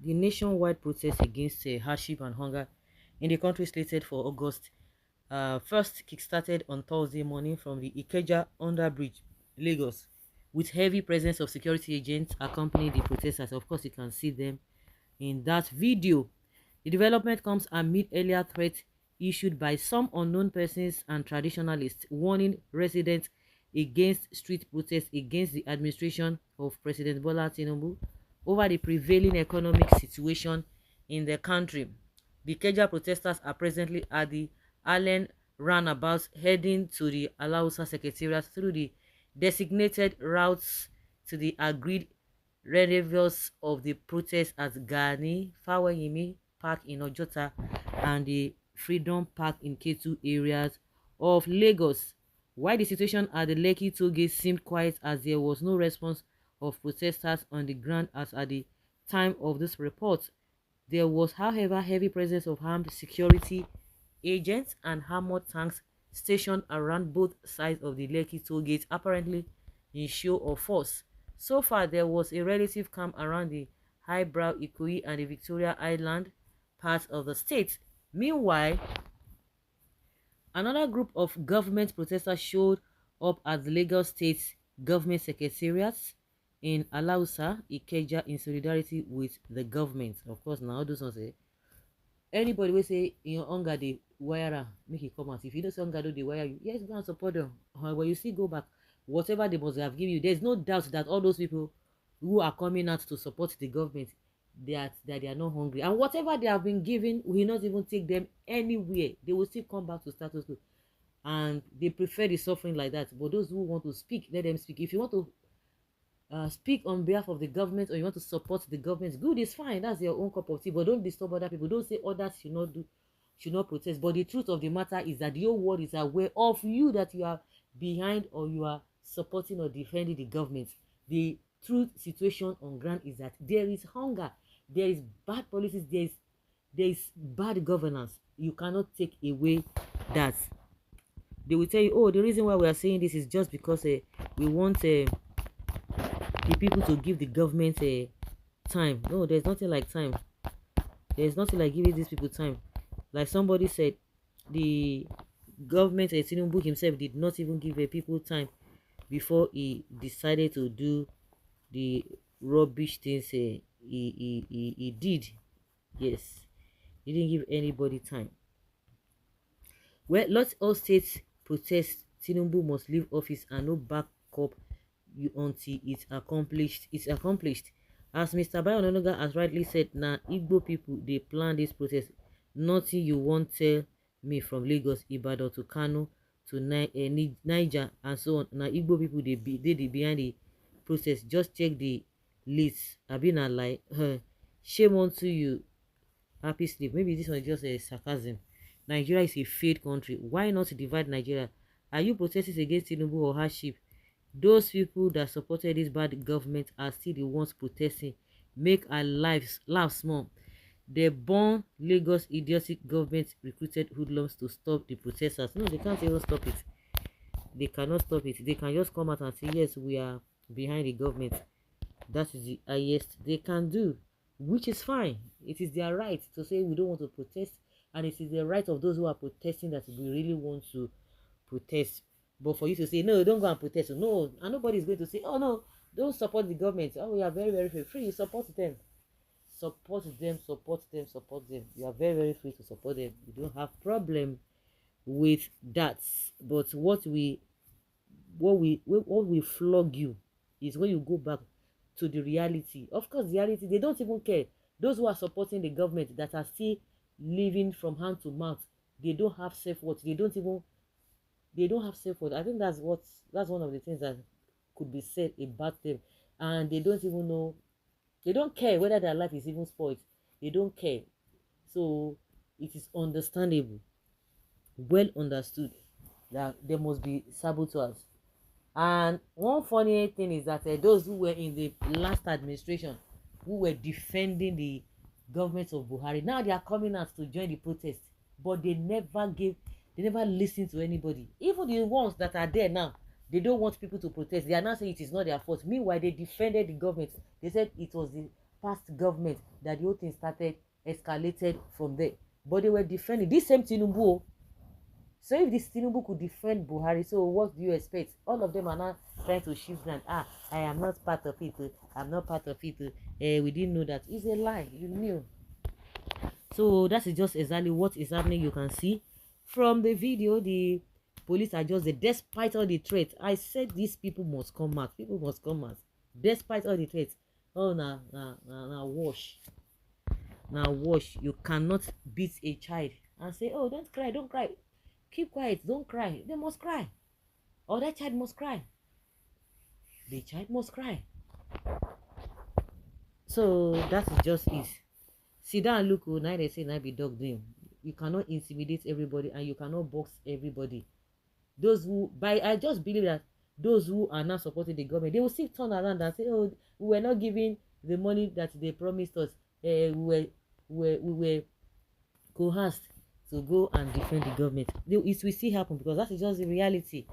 The nationwide protest against hardship and hunger in the country slated for August first kickstarted on Thursday morning from the Ikeja Underbridge, Lagos, with heavy presence of security agents accompanying the protesters. Of course, you can see them in that video. The development comes amid earlier threats issued by some unknown persons and traditionalists warning residents against street protests against the administration of President Bola Tinubu over the prevailing economic situation in the country. The Keja protesters are presently at the Allen roundabout heading to the Alausa Secretariat through the designated routes to the agreed rendezvous of the protest at Gani Fawayimi Park in Ojota and the Freedom Park in Ketu areas of Lagos. While the situation at the Lekki toll gate seemed quiet as there was no response of protesters on the ground as at the time of this report, there was, however, heavy presence of armed security agents and armored tanks stationed around both sides of the Lekki toll gate, apparently in show of force. So far, there was a relative calm around the highbrow Ikoyi and the Victoria Island parts of the state. Meanwhile, another group of government protesters showed up at the Lagos State Government Secretariat in Alausa, Ikeja, in solidarity with the government. Of course, now those ones say anybody will say in your hunger dey wire am make e come out. If you know say hunger no dey wire you, yes, go and support them. When you still go back, whatever they must have given you, there's no doubt that all those people who are coming out to support the government, that they are not hungry, and whatever they have been given will not even take them anywhere. They will still come back to status quo, and they prefer the suffering like that. But those who want to speak, let them speak. If you want to speak on behalf of the government, or you want to support the government, good, is fine, that's your own cup of tea, but don't disturb other people. Don't say others should not protest. But the truth of the matter is that the whole world is aware of you, that you are behind or you are supporting or defending the government. The truth situation on ground is that there is hunger, there is bad policies, there is bad governance. You cannot take away that. They will tell you, oh, the reason why we are saying this is just because we want the people to give the government time. No, there's nothing like time. There's nothing like giving these people time. Like somebody said, the government, Tinubu himself, did not even give people time before he decided to do the rubbish things he did. Yes, he didn't give anybody time. Well, let all states protest. Tinubu must leave office and no backup you until it's accomplished. As Mr. Bayo Onanuga has rightly said, na Igbo people they plan this protest. Nothing you won't tell me from Lagos, Ibadan to Kano to Niger and so on. Na Igbo people they behind the process. Just check the list. I been a lie. Shame on to you. Happy sleep. Maybe this one is just a sarcasm. Nigeria is a failed country. Why not divide Nigeria? Are you protesting against Tinubu or hardship? Those people that supported this bad government are still the ones protesting. Make our lives laugh small. The born Lagos idiotic government recruited hoodlums to stop the protesters. No, they can't even stop it. They cannot stop it. They can just come out and say, yes, we are behind the government. That is the highest they can do, which is fine. It is their right to say we don't want to protest, and it is the right of those who are protesting that we really want to protest. But for you to say no, don't go and protest, no, and nobody is going to say, oh no, don't support the government. Oh, we are very, very free. Support them, support them, support them, support them. You are very, very free to support them. You don't have problem with that. But what we flog you is when you go back to the reality. Of course, the reality, they don't even care. Those who are supporting the government that are still living from hand to mouth, they don't have self-worth. They don't have self-worth. I think that's one of the things that could be said about them. And they don't even know, they don't care whether their life is even spoiled. They don't care. So it is understandable, well understood, that there must be saboteurs. And one funny thing is that those who were in the last administration, who were defending the government of Buhari, now they are coming out to join the protest. But they never listened to anybody. Even the ones that are there now, they don't want people to protest. They are now saying it is not their fault. Meanwhile, they defended the government. They said it was the past government that the whole thing started, escalated from there. But they were defending this same Tinubu. So if this Tinubu could defend Buhari, so what do you expect? All of them are now trying to shift ground. I am not part of it. I'm not part of it. We didn't know that. It's a lie. You knew. So that is just exactly what is happening. You can see from the video, the police are just there. Despite all the threats, I said these people must come out. People must come out. Despite all the threats. Oh, now wash. Now wash. You cannot beat a child and say, oh, don't cry, don't cry. Keep quiet, don't cry. They must cry. Or that child must cry. The child must cry. So that is just it. Sit down and look, oh, now they say now be dog dream. You cannot intimidate everybody and you cannot box everybody. Those who, I just believe that those who are not supporting the government, they will still turn around and say, oh, we were not giving the money that they promised us. We were coerced to go and defend the government. It will still happen because that is just the reality.